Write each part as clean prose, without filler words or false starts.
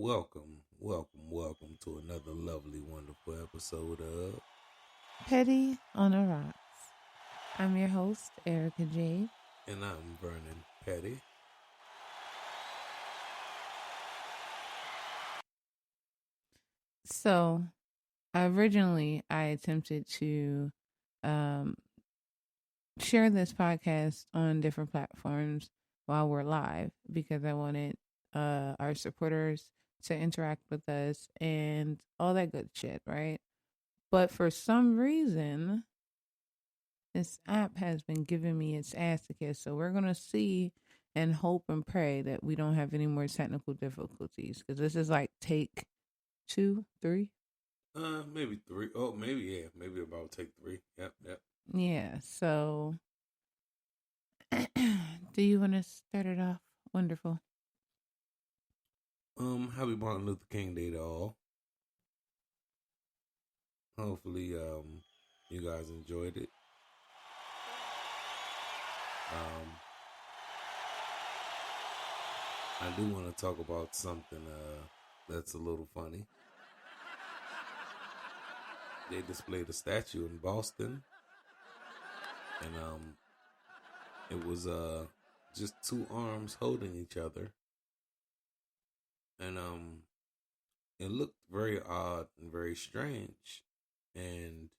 welcome to another lovely, wonderful episode of. Petty on the Rocks. I'm your host, Erica Jade. And I'm Vernon Petty. So, originally, I attempted to um, share this podcast on different platforms while we're live because I wanted our supporters to interact with us and all that good shit, right? But for some reason, this app has been giving me its ass to kiss. So we're going to see and hope and pray that we don't have any more technical difficulties because this is like take 2, 3. Maybe three. Oh, maybe about take three. Yep. Yeah. So do you want to start it off? Wonderful. Happy Martin Luther King Day to all. Hopefully, you guys enjoyed it. I do want to talk about something that's a little funny. They displayed a statue in Boston, and it was just two arms holding each other, and it looked very odd and very strange, and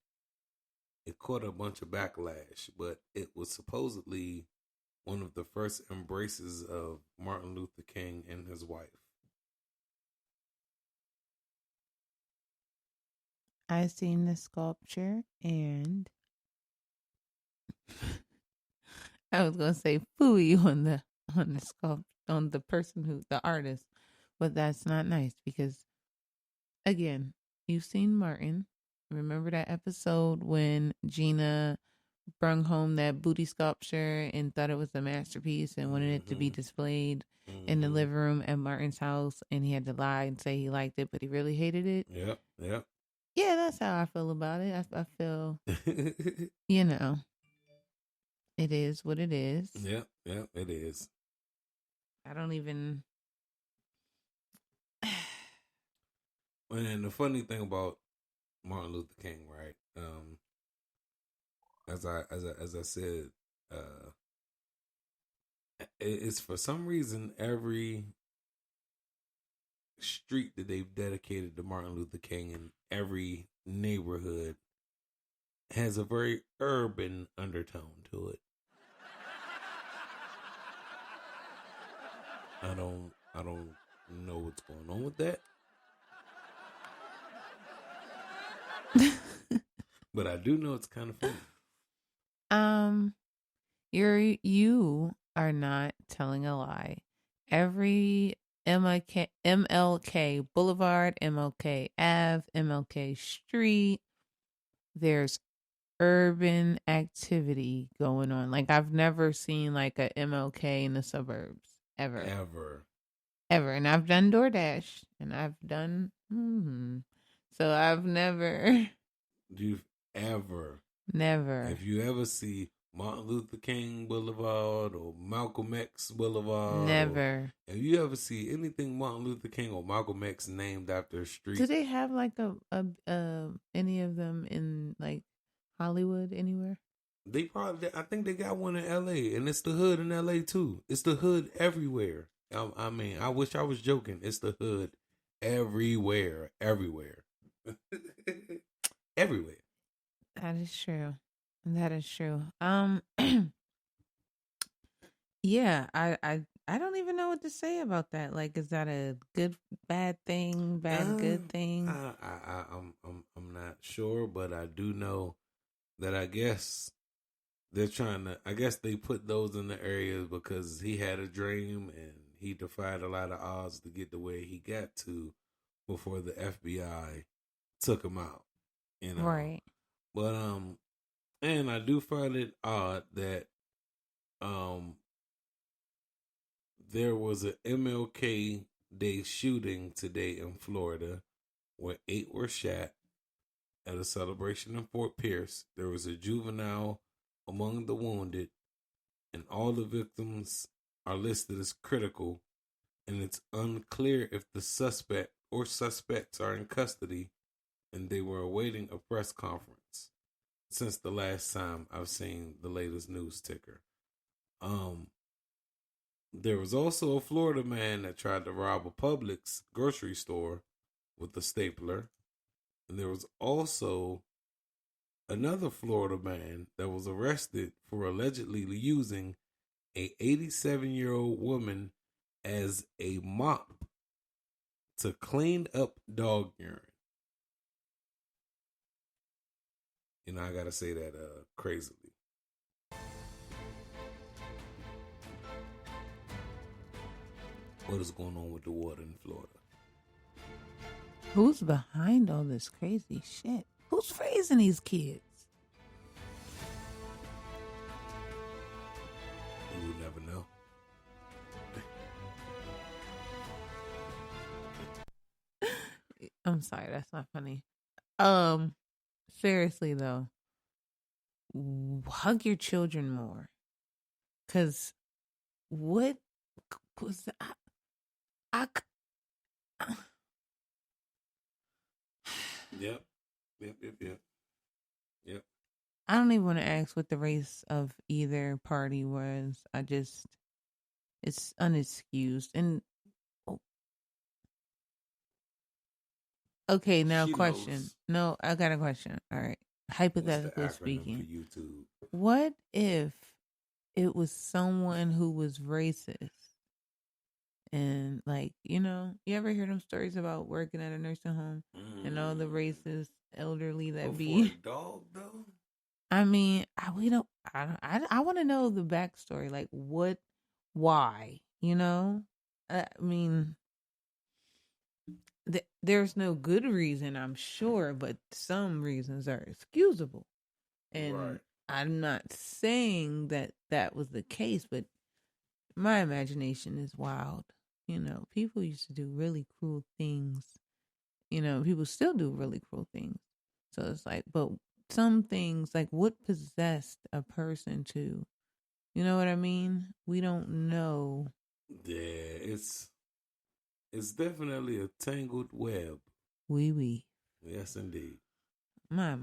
it caught a bunch of backlash, but it was supposedly one of the first embraces of Martin Luther King and his wife. I seen the sculpture and I was gonna say fooey on the sculpt on the person who the artist, but that's not nice because again, you've seen Martin. Remember that episode when Gina brung home that booty sculpture and thought it was a masterpiece and wanted it to be displayed in the living room at Martin's house, and he had to lie and say he liked it, but he really hated it. Yep. Yeah, that's how I feel about it. I feel, it is what it is. Yep, it is. I don't even. And the funny thing about Martin Luther King, right? As I said, it's for some reason every street that they've dedicated to Martin Luther King in every neighborhood has a very urban undertone to it. I don't know what's going on with that. But I do know it's kind of funny. You are not telling a lie. Every MLK Boulevard, MLK Ave, MLK Street, there's urban activity going on. Like I've never seen like a MLK in the suburbs ever. And I've done DoorDash and I've done so I've never. You've ever never. If you ever see Martin Luther King Boulevard or Malcolm X Boulevard, never. If you ever see anything Martin Luther King or Malcolm X named after a street, do they have like a any of them in like Hollywood anywhere? They probably, I think they got one in LA, and it's the hood in LA too. It's the hood everywhere. I mean, I wish I was joking. It's the hood everywhere. Everywhere. That is true. Yeah, I don't even know what to say about that. Like, is that a good, bad thing? Good thing? I'm not sure, but I do know that I guess they're trying to. I guess they put those in the areas because he had a dream and he defied a lot of odds to get to where he got to before the FBI took him out. Right. But and I do find it odd that there was an MLK Day shooting today in Florida where 8 were shot at a celebration in Fort Pierce. There was a juvenile among the wounded, and all the victims are listed as critical. and it's unclear if the suspect or suspects are in custody, and they were awaiting a press conference since the last time I've seen the latest news ticker. There was also a Florida man that tried to rob a Publix grocery store with a stapler. And there was also another Florida man that was arrested for allegedly using a 87-year-old woman as a mop to clean up dog urine. You know, I gotta say that crazily. What is going on with the water in Florida? Who's behind all this crazy shit? Who's raising these kids? You would never know. I'm sorry, that's not funny. Seriously though, hug your children more. Cause what was Yep. I don't even want to ask what the race of either party was. It's unexcused. And okay, now She question. knows. No, I got a question. All right. Hypothetically What's the acronym speaking, for YouTube? what if it was someone who was racist? And like, you ever hear them stories about working at a nursing home and all the racist elderly that be? For a dog though? I mean, I want to know the backstory. Like, why? I mean, there's no good reason, I'm sure, but some reasons are excusable. And right. I'm not saying that was the case, but my imagination is wild. People used to do really cruel things. People still do really cruel things. So it's like, but some things, like what possessed a person to, you know what I mean? We don't know. Yeah, it's definitely a tangled web. Oui. Yes, indeed. My.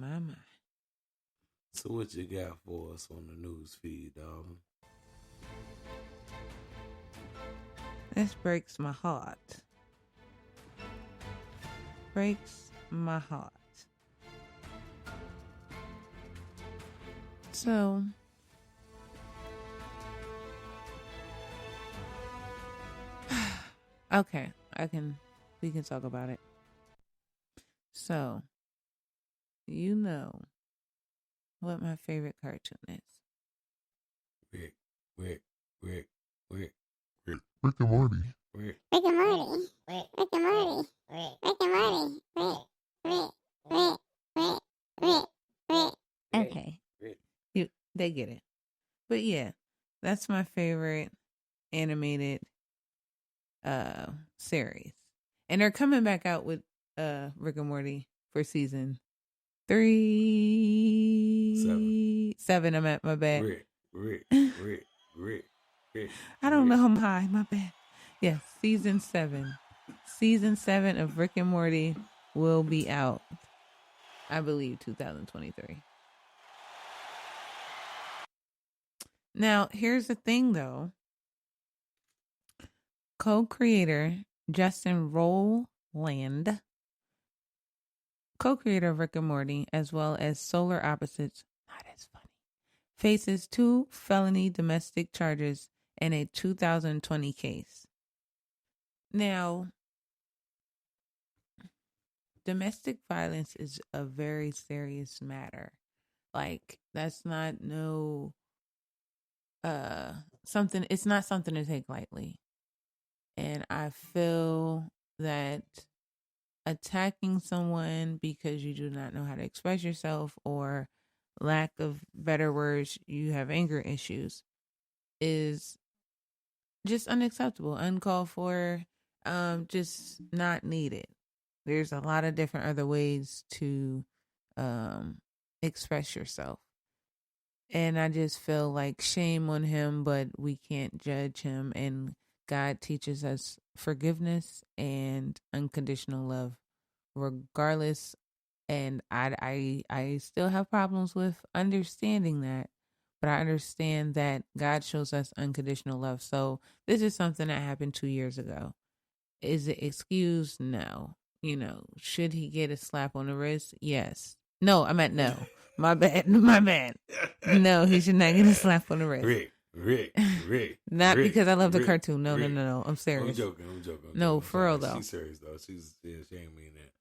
So what you got for us on the news feed, dog? This breaks my heart. Breaks my heart. So, okay, we can talk about it. So, you know what my favorite cartoon is? Rick. Rick and Morty. Rick and Morty. Rick and Morty. Rick and Morty. Rick. Okay. They get it. But yeah, that's my favorite animated series. And they're coming back out with Rick and Morty for season 3. 7, I'm at my bad. Rick. I don't know, I'm high, my bad. Yes, season 7. Season 7 of Rick and Morty will be out, I believe, 2023. Now, here's the thing, though. Co-creator Justin Roiland, co-creator of Rick and Morty, as well as Solar Opposites, not as funny, faces 2 felony domestic charges in a 2020 case. Now, domestic violence is a very serious matter. Like, that's not it's not something to take lightly. And I feel that attacking someone because you do not know how to express yourself, or lack of better words, you have anger issues, is just unacceptable, uncalled for, just not needed. There's a lot of different other ways to express yourself. And I just feel like shame on him, but we can't judge him and God teaches us forgiveness and unconditional love, regardless. And I still have problems with understanding that, but I understand that God shows us unconditional love. So this is something that happened 2 years ago. Is it excused? No. Should he get a slap on the wrist? Yes. No, I meant no. My bad. My bad. No, he should not get a slap on the wrist. Rick. Not Rick, because I love the Rick, cartoon. No, Rick. no. I'm serious. I'm joking. No, for real though. She's serious though. She ain't mean that.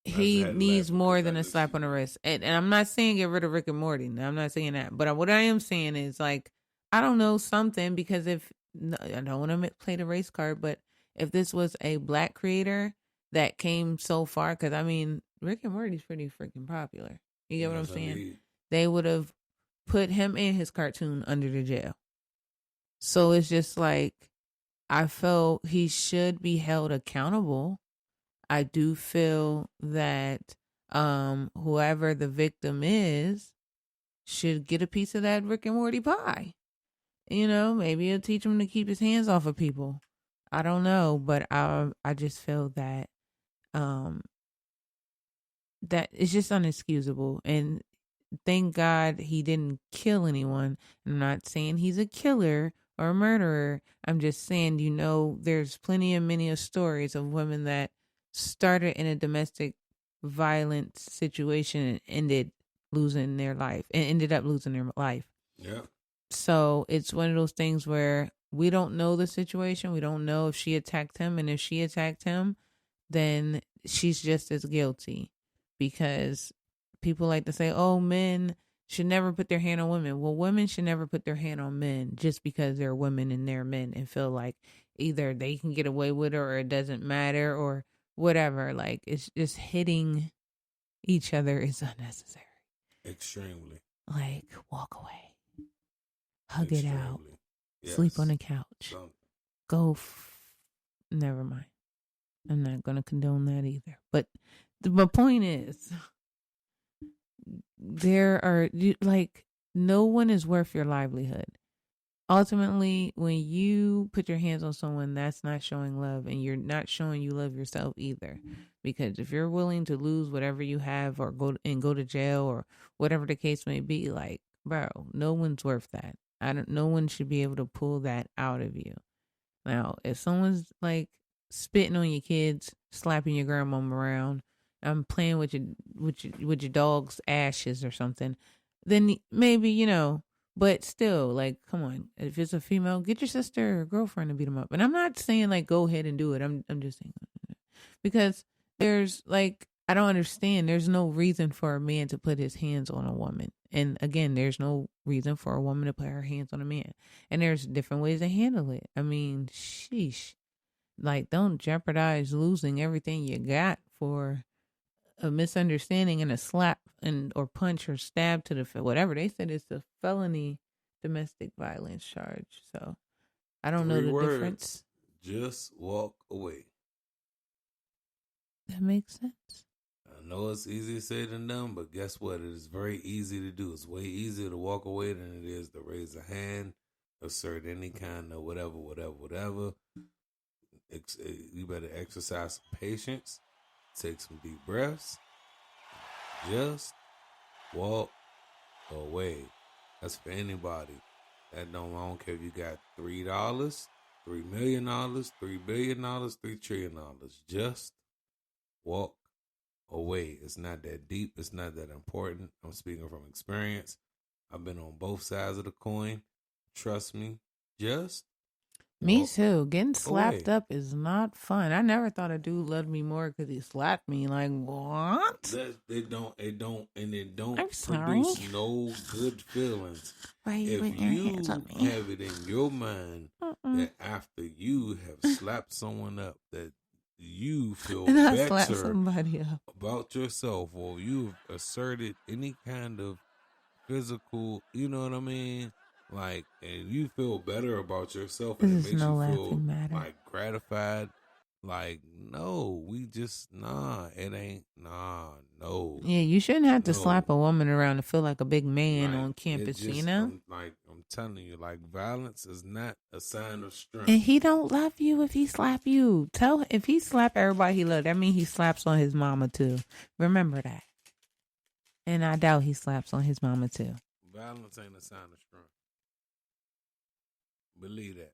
He needs more than a slap on the wrist. And I'm not saying get rid of Rick and Morty. No, I'm not saying that. But what I am saying is, like, I don't know something, because I don't want to play the race card, but if this was a black creator that came so far, because I mean, Rick and Morty's pretty freaking popular. You get what I'm saying? They would have put him and his cartoon under the jail. So it's just like, I felt he should be held accountable. I do feel that whoever the victim is should get a piece of that Rick and Morty pie. Maybe it'll teach him to keep his hands off of people. I don't know, but I just feel that that it's just unexcusable. And thank God he didn't kill anyone. I'm not saying he's a killer or a murderer. I'm just saying, there's many of stories of women that started in a domestic violence situation and ended up losing their life. Yeah. So it's one of those things where we don't know the situation. We don't know if she attacked him. And if she attacked him, then she's just as guilty, because people like to say, oh, men should never put their hand on women. Well, women should never put their hand on men just because they're women and they're men, and feel like either they can get away with it or it doesn't matter or whatever. Like, it's just hitting each other is unnecessary. Extremely. Like, walk away. Hug it out. Yes. Sleep on the couch. Go. Never mind. I'm not going to condone that either. But my point is, there are, no one is worth your livelihood. Ultimately, when you put your hands on someone, that's not showing love, and you're not showing you love yourself either. Because if you're willing to lose whatever you have or go to jail or whatever the case may be, like, bro, no one's worth that. No one should be able to pull that out of you. Now, if someone's like spitting on your kids, slapping your grandmom around, playing with your dog's ashes or something, then maybe, but still, like, come on. If it's a female, get your sister or girlfriend to beat them up. And I'm not saying, like, go ahead and do it. I'm just saying, because there's, like, I don't understand. There's no reason for a man to put his hands on a woman. And again, there's no reason for a woman to put her hands on a man. And there's different ways to handle it. I mean, sheesh. Like, don't jeopardize losing everything you got for a misunderstanding and a slap or punch or stab to the whatever. They said it's a felony domestic violence charge. So I don't know the difference. Just walk away. That makes sense. I know it's easier said than done, but guess what? It is very easy to do. It's way easier to walk away than it is to raise a hand, assert any kind of whatever. You better exercise some patience, take some deep breaths, just walk away. That's for anybody. I don't care if you got $3, $3 million, $3 billion, $3 trillion. Just walk away. It's not that deep. It's not that important. I'm speaking from experience. I've been on both sides of the coin. Trust me. Just me too. Getting slapped away. up is not fun. I never thought a dude loved me more because he slapped me. Like, what? It don't sorry. produce no good feelings. Why you If putting your you hands on me? have it in your mind that after you have slapped someone up, that you feel and I better slap somebody up about yourself, or you've asserted any kind of physical, you know what I mean? Like, and you feel better about yourself, and it makes you feel like gratified. Like, no, we just, it ain't, no. Yeah, you shouldn't have to No. slap a woman around to feel like a big man Like, on campus, just, you know? I'm telling you, like, violence is not a sign of strength. And he don't love you if he slap you. If he slap everybody he love, that means he slaps on his mama too. Remember that. And I doubt he slaps on his mama too. Violence ain't a sign of strength. Believe that.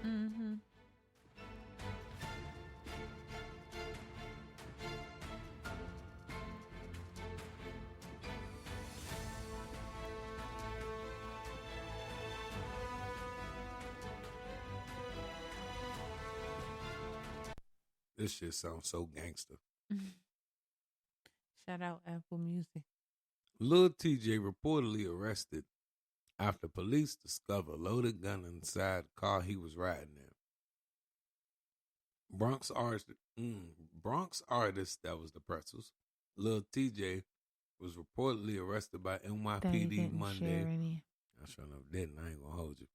Mm-hmm. This shit sounds so gangster. Shout out Apple Music. Lil Tjay reportedly arrested after police discover a loaded gun inside the car he was riding in. Bronx artist, that was the Pretzels, Lil Tjay, was reportedly arrested by NYPD Monday. I sure enough didn't. I ain't gonna hold you.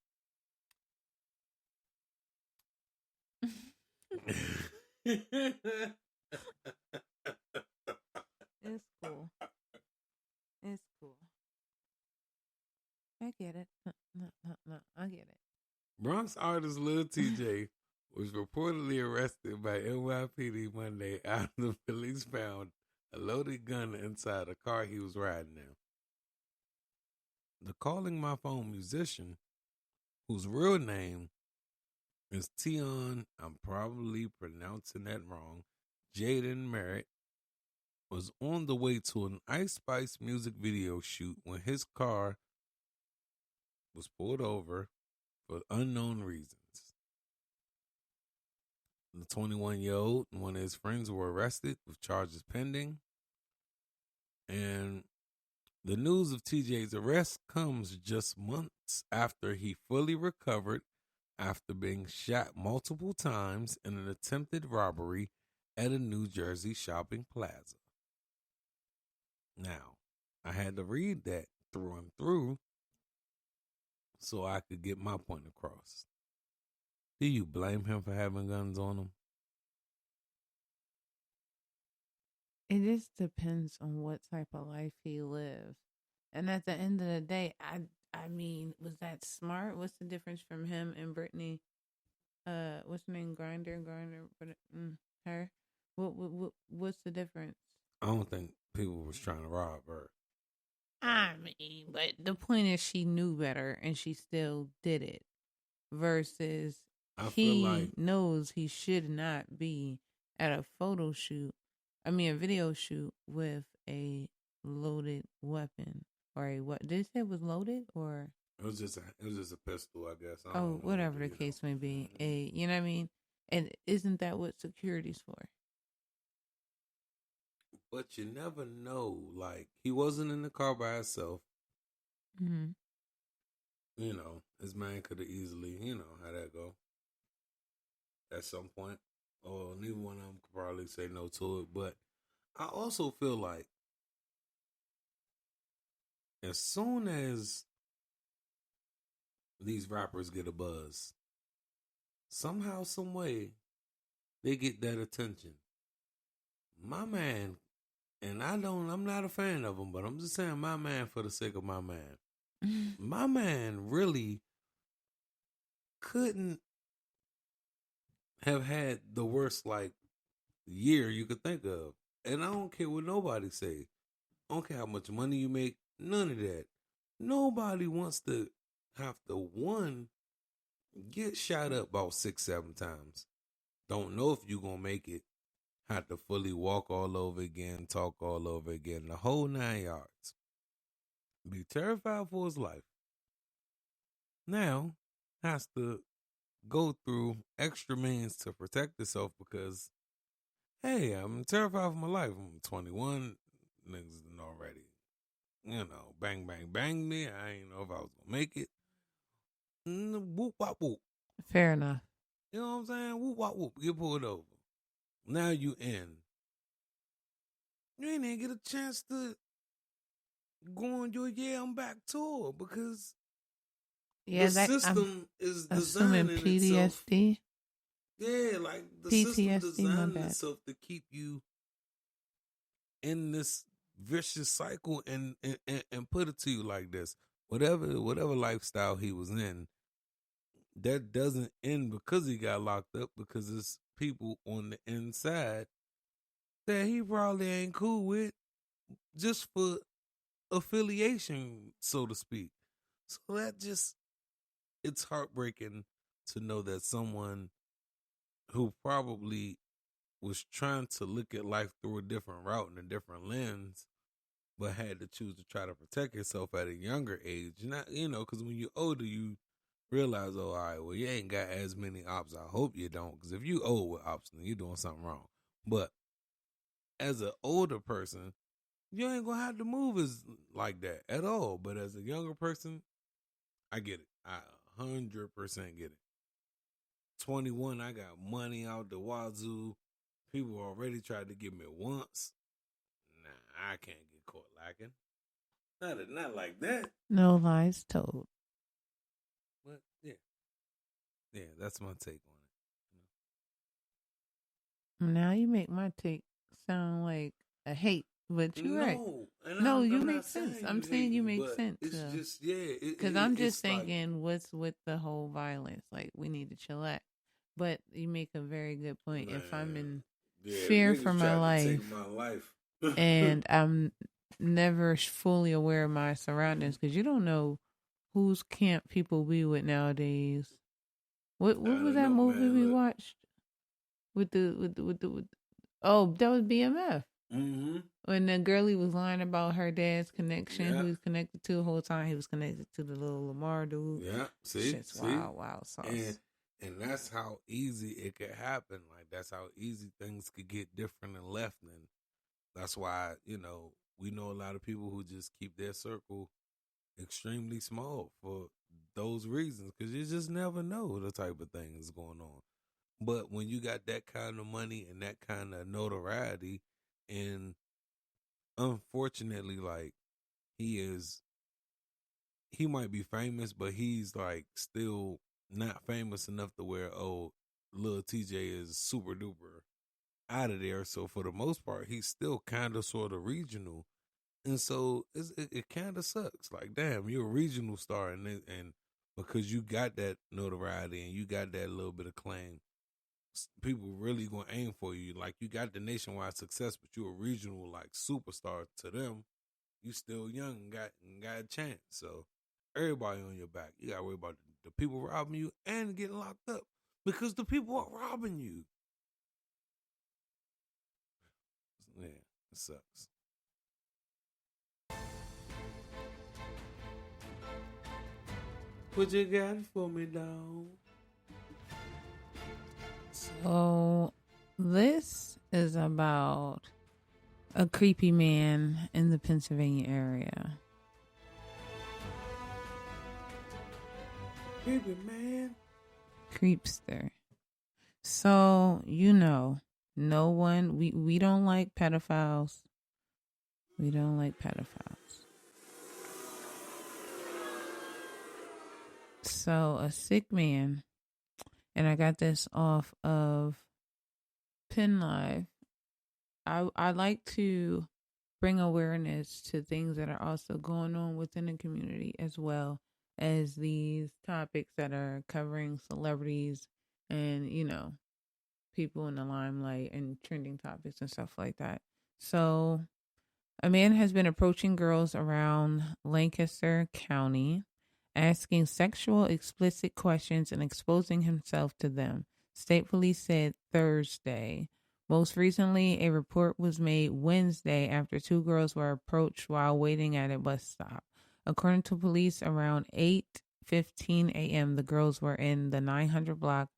It's cool. It's cool. I get it. No, I get it. Bronx artist Lil Tjay was reportedly arrested by NYPD Monday after the police found a loaded gun inside a car he was riding in. The Calling My Phone musician, whose real name is Tion, I'm probably pronouncing that wrong, Jaden Merritt, was on the way to an Ice Spice music video shoot when his car was pulled over for unknown reasons. The 21-year-old and one of his friends were arrested with charges pending. And the news of TJ's arrest comes just months after he fully recovered after being shot multiple times in an attempted robbery at a New Jersey shopping plaza. Now, I had to read that through and through so I could get my point across. Do you blame him for having guns on him? It just depends on what type of life he lives. And at the end of the day, I mean, was that smart? What's the difference from him and Brittany? What's her name? Grinder, her. What's the difference? I don't think people was trying to rob her. I mean, but the point is, she knew better and she still did it. Versus, he knows he should not be at a a video shoot with a loaded weapon or what? Did it say it was loaded or? It was just a pistol, I guess. Whatever the case may be. You know what I mean? And isn't that what security's for? But you never know. Like, he wasn't in the car by himself. Mm-hmm. You know, his man could have easily, how that go. At some point. Or neither one of them could probably say no to it. But I also feel like as soon as these rappers get a buzz, somehow, some way, they get that attention. My man, and I'm not a fan of him, but I'm just saying my man for the sake of my man. My man really couldn't have had the worst, year you could think of. And I don't care what nobody say. I don't care how much money you make. None of that. Nobody wants to have to, get shot up about 6-7 times. Don't know if you gonna make it. Have to fully walk all over again, talk all over again, the whole 9 yards. Be terrified for his life. Now, has to go through extra means to protect himself because, hey, I'm terrified for my life. I'm 21, niggas done already, bang, bang, bang me. I ain't know if I was going to make it. Whoop, wop, whoop. Fair enough. You know what I'm saying? Whoop, wop, whoop. Get pulled over. Now you in. You ain't even get a chance to go on your I'm back tour because Yeah, the that I'm system is assuming designing itself. PTSD. Yeah, like the system PTSD, my designed bad. itself to keep you in this vicious cycle and put it to you like this. Whatever lifestyle he was in, that doesn't end because he got locked up, because it's people on the inside that he probably ain't cool with just for affiliation, so to speak. So that just, it's heartbreaking to know that someone who probably was trying to look at life through a different route and a different lens, but had to choose to try to protect yourself at a younger age. Not, because when you're older, you realize, oh, all right, well, you ain't got as many ops. I hope you don't, because if you old with ops, then you're doing something wrong. But as an older person, you ain't gonna have to move as like that at all. But as a younger person, I get it. I 100% get it. 21, I got money out the wazoo. People already tried to get me once. Nah, I can't get caught lacking. Not like that. No lies told. But yeah, that's my take on it. Now you make my take sound like a hate, but you're right. No, you make sense. I'm saying you make sense. It's just because I'm just thinking, what's with the whole violence? Like, we need to chill out. But you make a very good point. Man, if I'm in fear for my life, and I'm never fully aware of my surroundings, because you don't know whose camp people be with nowadays. What was that movie we watched with the oh, that was BMF. Mm-hmm. When the girlie was lying about her dad's connection, who he was connected to the whole time, he was connected to the little Lamar dude. Yeah, see, wild sauce. And that's how easy it could happen. Like, that's how easy things could get different and left. And that's why, we know a lot of people who just keep their circle extremely small for those reasons, because you just never know the type of things going on. But when you got that kind of money and that kind of notoriety, and unfortunately, like, he might be famous, but he's like still not famous enough to where, oh, Lil Tjay is super duper out of there. So for the most part, he's still kind of sort of regional. And so it kind of sucks. Like, damn, you're a regional star, and because you got that notoriety and you got that little bit of claim, people really gonna aim for you. Like, you got the nationwide success, but you're a regional like superstar to them. You still young and got a chance. So everybody on your back. You gotta worry about the people robbing you and getting locked up because the people are robbing you. Yeah, it sucks. What you got for me, dog? So this is about a creepy man in the Pennsylvania area. Creepy man. Creepster. So, no one, we don't like pedophiles. We don't like pedophiles. So, a sick man, and I got this off of Penn Live. I like to bring awareness to things that are also going on within the community, as well as these topics that are covering celebrities and, people in the limelight and trending topics and stuff like that. So, a man has been approaching girls around Lancaster County, asking sexual explicit questions and exposing himself to them, state police said Thursday. Most recently, a report was made Wednesday after two girls were approached while waiting at a bus stop. According to police, around 8:15 a.m., the girls were in the 900 block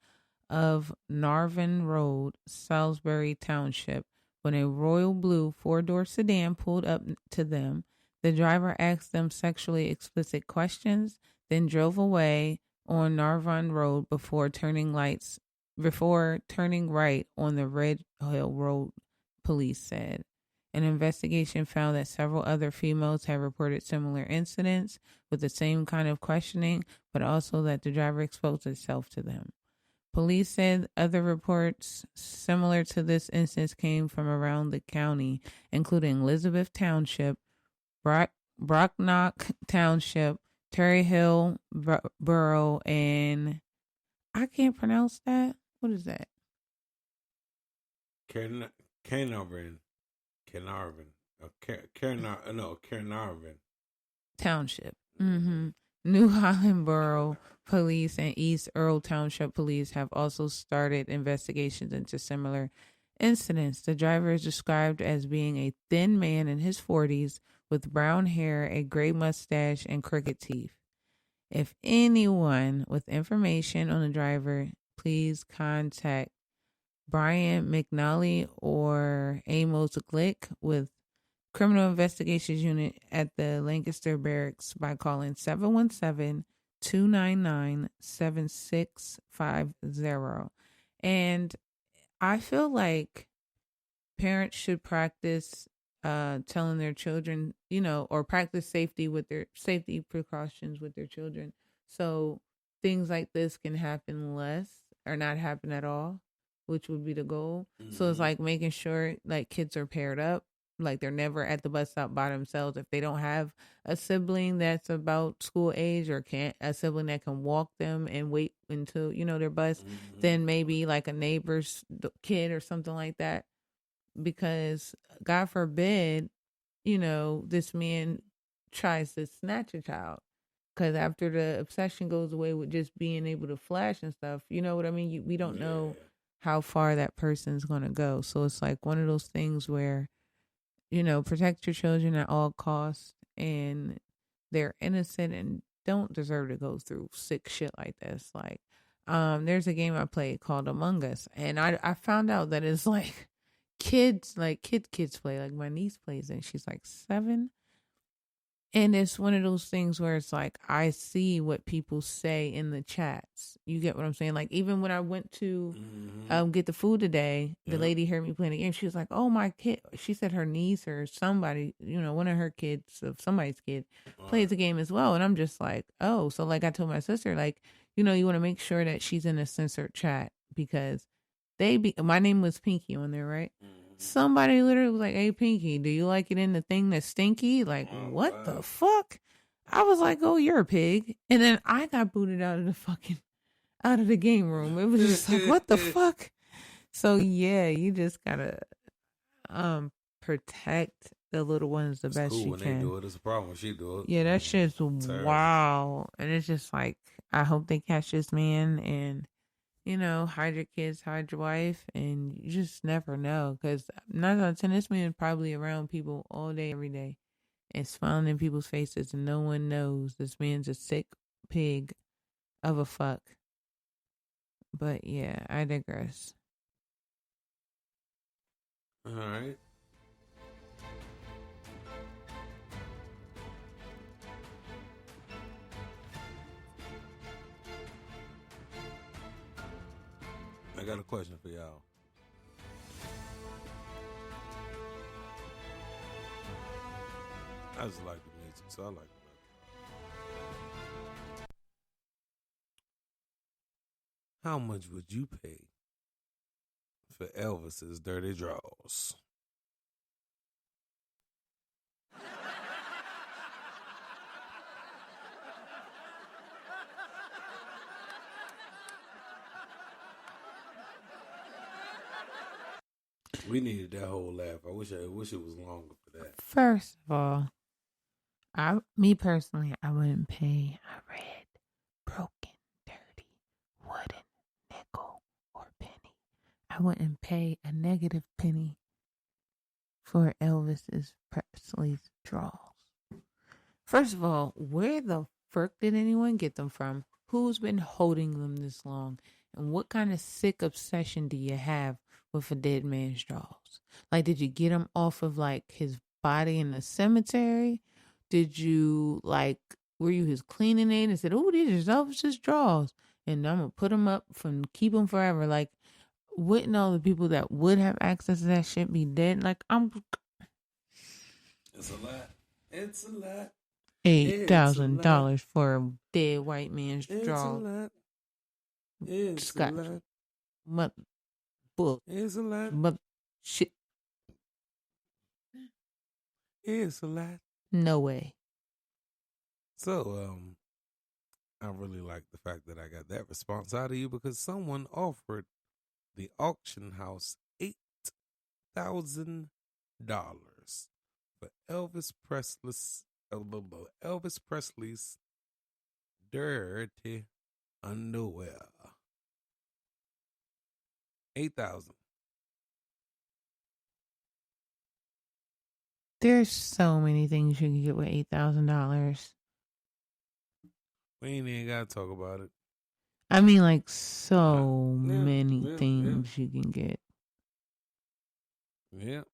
of Narvin Road, Salisbury Township, when a royal blue four-door sedan pulled up to them. The driver asked them sexually explicit questions, then drove away on Narvin Road before turning right on the Red Hill Road, police said. An investigation found that several other females had reported similar incidents with the same kind of questioning, but also that the driver exposed itself to them. Police said other reports similar to this instance came from around the county, including Elizabeth Township, Brocknock Township, Terry Hill Borough, and I can't pronounce that. What is that? Carnarvon. Township. Mm-hmm. New Holland Borough Police and East Earl Township Police have also started investigations into similar incidents. The driver is described as being a thin man in his 40s with brown hair, a gray mustache, and crooked teeth. If anyone with information on the driver, please contact Brian McNally or Amos Glick with Criminal Investigations Unit at the Lancaster Barracks by calling 717-299-7650. And I feel like parents should practice telling their children, or practice safety precautions with their children. So things like this can happen less or not happen at all, which would be the goal. Mm-hmm. So it's like making sure like kids are paired up, like they're never at the bus stop by themselves. If they don't have a sibling that's about school age or a sibling that can walk them and wait until, their bus, mm-hmm. then maybe like a neighbor's kid or something like that. Because God forbid, this man tries to snatch a child. Because after the obsession goes away with just being able to flash and stuff, you know what I mean? We don't know how far that person's going to go. So it's like one of those things where, protect your children at all costs, and they're innocent and don't deserve to go through sick shit like this. Like, there's a game I played called Among Us, and I found out that it's like kids play. Like my niece plays it, and she's like 7. And it's one of those things where it's like, I see what people say in the chats. You get what I'm saying? Like, even when I went to get the food today, the lady heard me playing the game. She was like, oh, my kid. She said her niece or somebody, one of her kids, of somebody's kid, plays the game as well. And I'm just like, oh. So, like, I told my sister, like, you want to make sure that she's in a censored chat because my name was Pinky on there, right? Somebody literally was like, hey, Pinky, do you like it in the thing that's stinky? Like, what the fuck? I was like, oh, you're a pig. And then I got booted out of the game room. It was just like, what the fuck? So, yeah, you just gotta protect the little ones the best you can. When they do it, it's a problem when she do it. Yeah, that shit's wow. And it's just like, I hope they catch this man and hide your kids, hide your wife, and you just never know. Because 9 out of 10, this man is probably around people all day, every day, and smiling in people's faces, and no one knows this man's a sick pig of a fuck. But yeah, I digress. All right. I got a question for y'all. I just like the music, so I like it. How much would you pay for Elvis's dirty draws? We needed that whole laugh. I wish it was longer for that. First of all, me personally, I wouldn't pay a red, broken, dirty, wooden nickel or penny. I wouldn't pay a negative penny for Elvis's Presley's draws. First of all, where the frick did anyone get them from? Who's been holding them this long? And what kind of sick obsession do you have with a dead man's draws? Like, did you get them off of like his body in the cemetery? Did you were you his cleaning aide and said, oh, these are Elvis's draws and I'm gonna put them up keep them forever? Like, wouldn't all the people that would have access to that shit be dead? Like, It's a lot. It's a lot. $8,000 for a dead white man's It's jaw. a lot. It's Scotch. a lot. Mother bull. It's a lot. Mother shit. It's a lot. No way. So, I really like the fact that I got that response out of you because someone offered the auction house $8,000 for Elvis Presley's dirty underwear. 8,000. There's so many things you can get with $8,000. We ain't even gotta talk about it. I mean, like so many things you can get. Yep.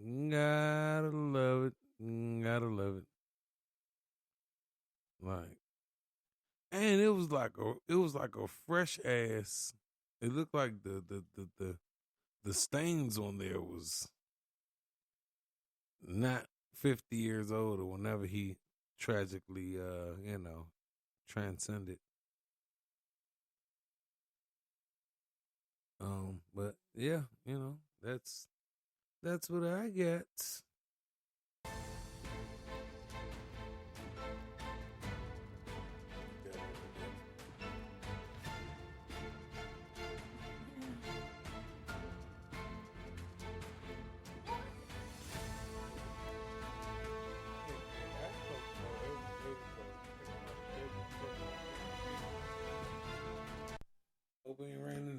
Gotta love it. Gotta love it. Like, and it was like a fresh ass. It looked like the stains on there was not 50 years old or whenever he tragically transcended. But yeah, that's what I got.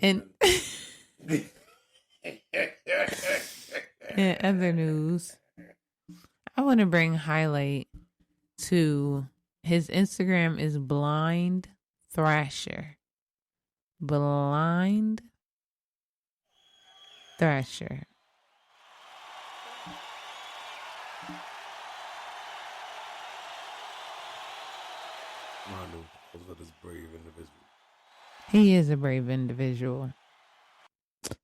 And in other news, I want to bring highlight to his Instagram is Blind Thrasher. Blind Thrasher. Mondo was this brave individual. He is a brave individual.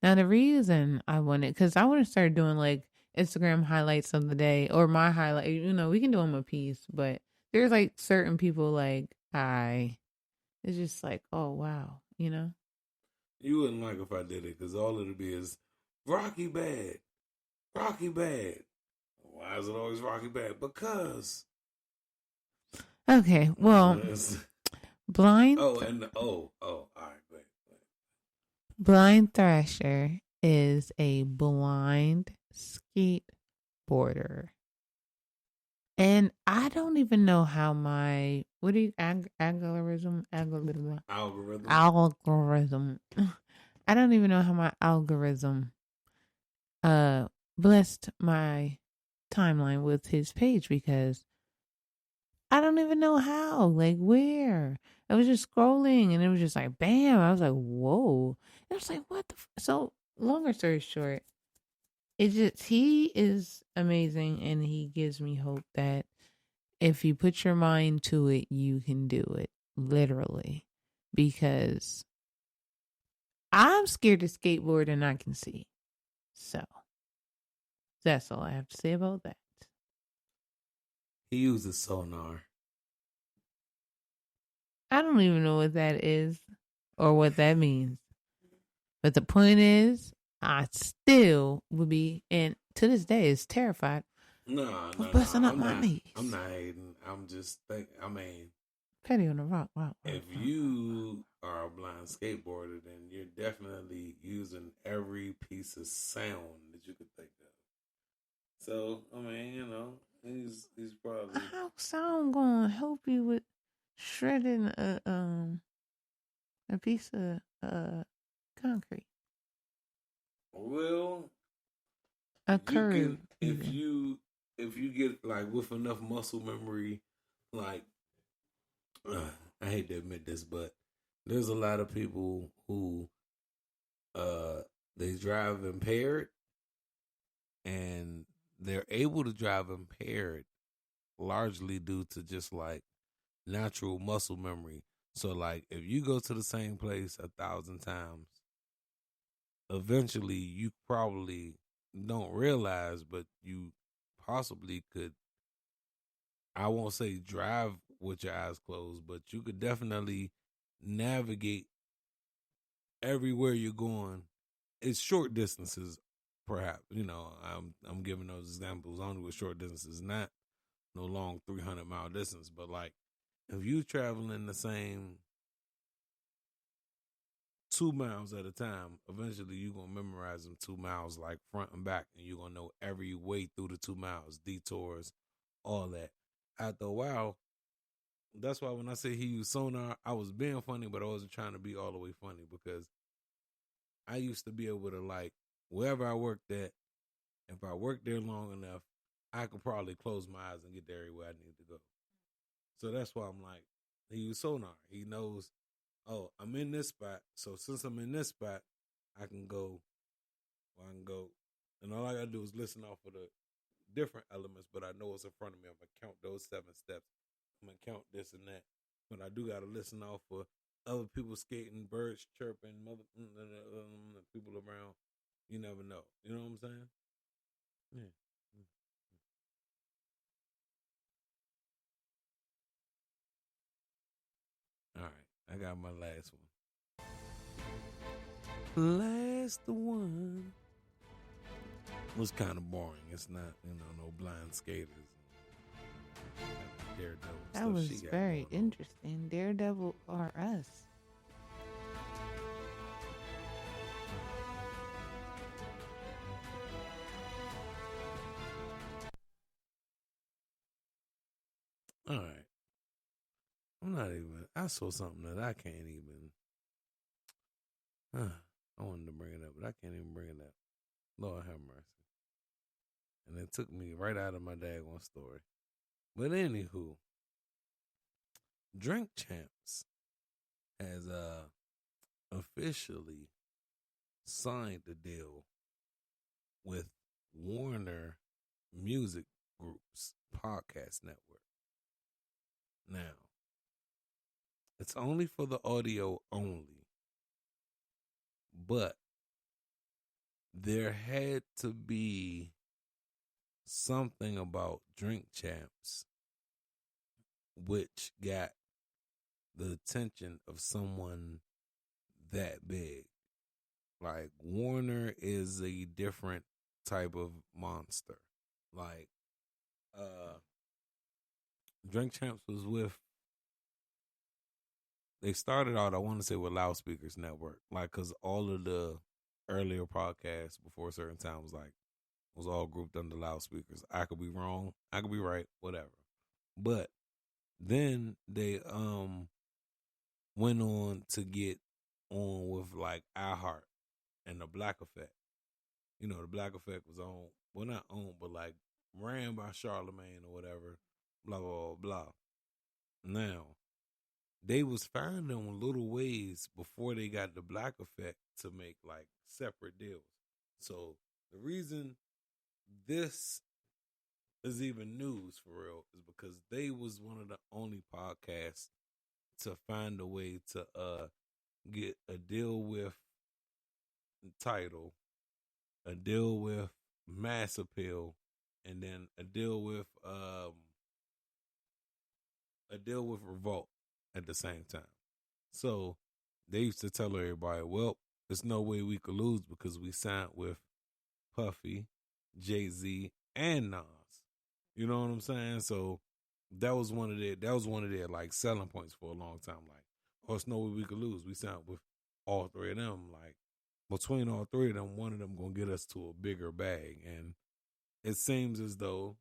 Now, the reason I wanted, because I want to start doing like Instagram highlights of the day or my highlight, we can do them a piece, but there's like certain people like it's just like, oh, wow, You wouldn't like if I did it because all it'll be is Rocky bad. Rocky bad. Why is it always Rocky bad? Because. Okay, well, Blind. All right, go ahead. Blind Thrasher is a blind skateboarder. And I don't even know how my algorithm. I don't even know how my algorithm blessed my timeline with his page because I don't even know how, like where. I was just scrolling and it was just like, bam. I was like, whoa. And I was like, what the So, longer story short, he is amazing and he gives me hope that if you put your mind to it, you can do it. Literally. Because I'm scared to skateboard and I can see. So, that's all I have to say about that. He uses sonar. I don't even know what that is or what that means. But the point is, I still would be, and to this day, is terrified of busting up my knees. I'm not hating. I'm just thinking, Petty on the rock. Wow. If you are a blind skateboarder, then you're definitely using every piece of sound that you could think of. So, he's probably. How sound gonna help you with shredding a piece of concrete? Well, a curve. If you get like with enough muscle memory, like I hate to admit this, but there's a lot of people who they drive impaired, and they're able to drive impaired largely due to just like natural muscle memory. So like if you go to the same place 1,000 times, eventually you probably don't realize, but you possibly could. I won't say drive with your eyes closed, but you could definitely navigate everywhere you're going. It's short distances, perhaps. I'm giving those examples only with short distances, not no long 300-mile distance. But like, if you traveling the same 2 miles at a time, eventually you're gonna memorize them 2 miles like front and back, and you're gonna know every way through the 2 miles, detours, all that. After a while, that's why when I say he used sonar, I was being funny, but I wasn't trying to be all the way funny, because I used to be able to, like, wherever I worked at, if I worked there long enough, I could probably close my eyes and get there everywhere I need to go. So that's why I'm like, he used sonar. He knows, oh, I'm in this spot. So since I'm in this spot, I can go, and all I gotta do is listen off of the different elements, but I know it's in front of me. I'm gonna count those 7 steps. I'm gonna count this and that. But I do gotta listen off for other people skating, birds chirping, people around. You never know. You know what I'm saying? Yeah. All right, I got my last one. Last one was kind of boring. It's not, no blind skaters. Daredevil That stuff was she got very going on. interesting. Daredevil or us? All right. I saw something that I can't even. I wanted to bring it up, but I can't even bring it up. Lord have mercy. And it took me right out of my daggone story. But anywho, Drink Champs has officially signed a deal with Warner Music Group's podcast network. Now, it's only for the audio only, but there had to be something about Drink Champs which got the attention of someone that big. Like, Warner is a different type of monster. Like, Drink Champs was with, they started out, I want to say, with Loudspeakers Network. Like, because all of the earlier podcasts before a certain time was all grouped under Loudspeakers. I could be wrong. I could be right. Whatever. But then they went on to get on with like iHeart and the Black Effect. The Black Effect was on, well, not on, but like ran by Charlemagne or whatever. Blah blah blah. Now, they was finding little ways before they got the Black Effect to make like separate deals. So the reason this is even news for real is because they was one of the only podcasts to find a way to get a deal with Tidal, a deal with Mass Appeal, and then a deal with Revolt at the same time. So they used to tell everybody, well, there's no way we could lose because we signed with Puffy, Jay-Z, and Nas. You know what I'm saying? So that was one of their like selling points for a long time. Like, oh, it's no way we could lose. We signed with all 3 of them. Like, between all 3 of them, one of them gonna get us to a bigger bag. And it seems as though,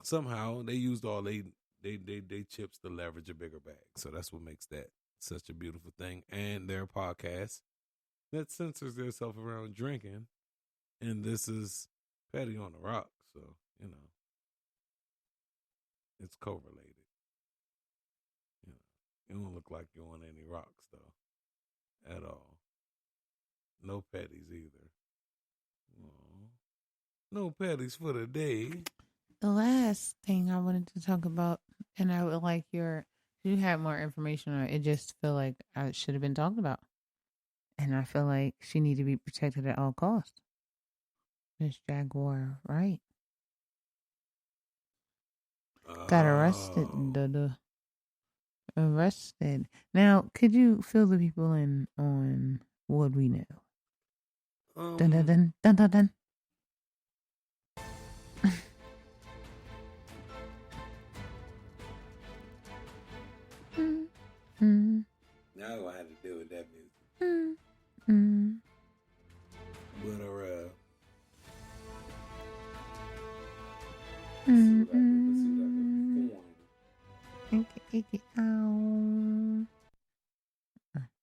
somehow they used all they chips to leverage a bigger bag. So that's what makes that such a beautiful thing. And their podcast that censors themselves around drinking, and this is Petty on the Rock, so it's correlated. You don't look like you on any rocks though, at all. No Petties either. Aww. No Petties for the day. The last thing I wanted to talk about, and I would like you had more information on it. It just feel like it should have been talked about. And I feel like she need to be protected at all costs. Miss Jaguar, right? Got arrested. Arrested. Now, could you fill the people in on what we know? Dun dun dun dun dun dun. Now I gonna have to deal with that music. But let's see what I can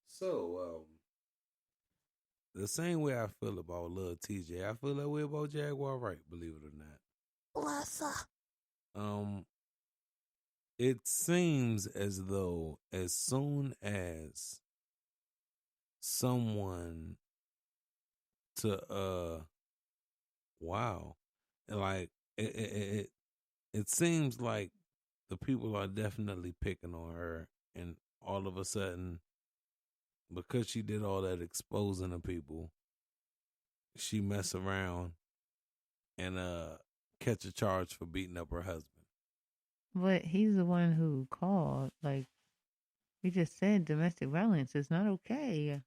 So, the same way I feel about Lil Tjay, I feel that way about Jaguar Wright, believe it or not. Bless her. It seems as though as soon as someone like it seems like the people are definitely picking on her, and all of a sudden, because she did all that exposing of people, she mess around and catch a charge for beating up her husband. But he's the one who called. Like, we just said domestic violence is not okay.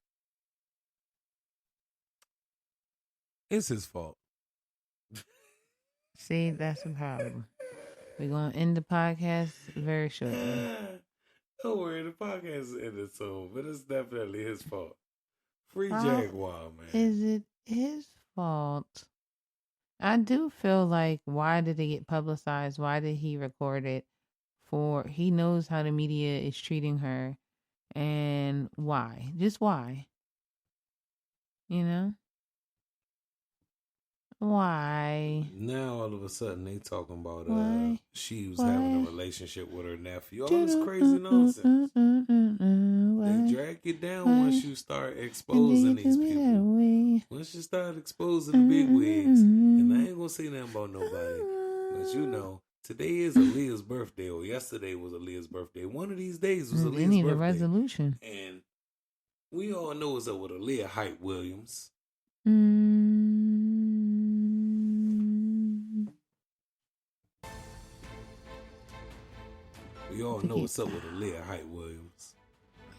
It's his fault. See, that's a problem. We're going to end the podcast very shortly. Don't worry, the podcast is ended soon, but it's definitely his fault. Free Jaguar, man. Is it his fault? I do feel like, why did it get publicized? Why did he record it? He knows how the media is treating her. And why? Just why? You know? Why? Now all of a sudden they talking about she was having a relationship with her nephew. All this crazy nonsense. They drag you down once you start exposing these people. Once you start exposing the big wigs, and I ain't gonna say nothing about nobody, but you know, today is Aaliyah's birthday, or yesterday was Aaliyah's birthday. One of these days was Aaliyah's birthday. They need a resolution. And we all know what's up with Aaliyah Hype Williams. We all know what's up with Aaliyah Hype Williams.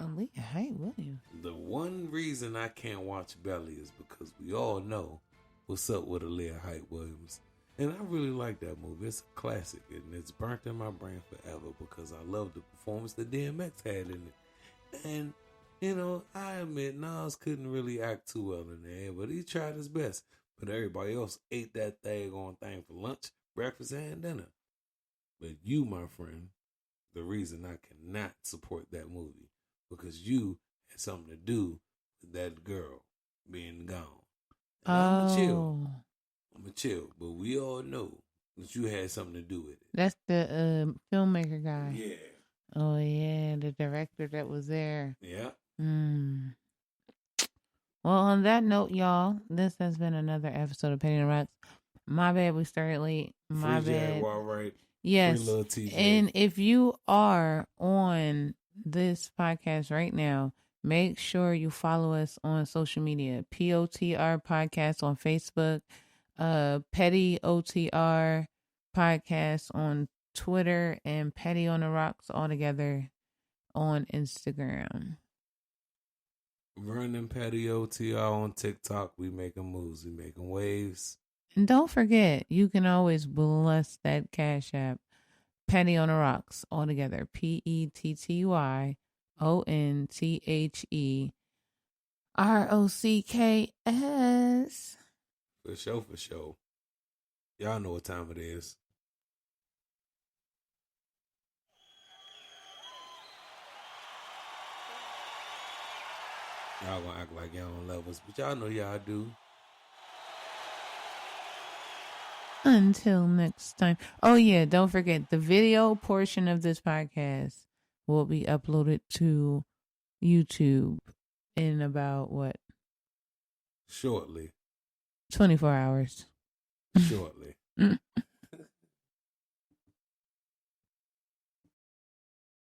Aaliyah Hype Williams. The one reason I can't watch Belly is because we all know what's up with Aaliyah Hype Williams. And I really like that movie. It's a classic, and it's burnt in my brain forever because I love the performance that DMX had in it. And, you know, I admit Nas couldn't really act too well in there, but he tried his best. But everybody else ate that thing for lunch, breakfast, and dinner. But you, my friend, the reason I cannot support that movie, because you had something to do with that girl being gone. I'm a chill, but we all know that you had something to do with it. That's the filmmaker guy. Yeah. Oh yeah, the director that was there. Yeah. Well, on that note, y'all, this has been another episode of Petty and Rocks. My bad, we started late. My Free bad. Jaguar, right? Yes. Free Lil Tjay. And if you are on this podcast right now, make sure you follow us on social media. POTR Podcast on Facebook, Petty OTR Podcast on Twitter, and Petty on the Rocks all together on Instagram. Running Petty OTR on TikTok. We making moves. We making waves. And don't forget, you can always bless that Cash App. Petty on the Rocks all together. PETTYONTHEROCKS. For sure. Y'all know what time it is. Y'all gonna act like y'all don't love us, but y'all know y'all do. Until next time. Oh yeah, don't forget, the video portion of this podcast will be uploaded to YouTube in about what? Shortly. 24 hours. Shortly.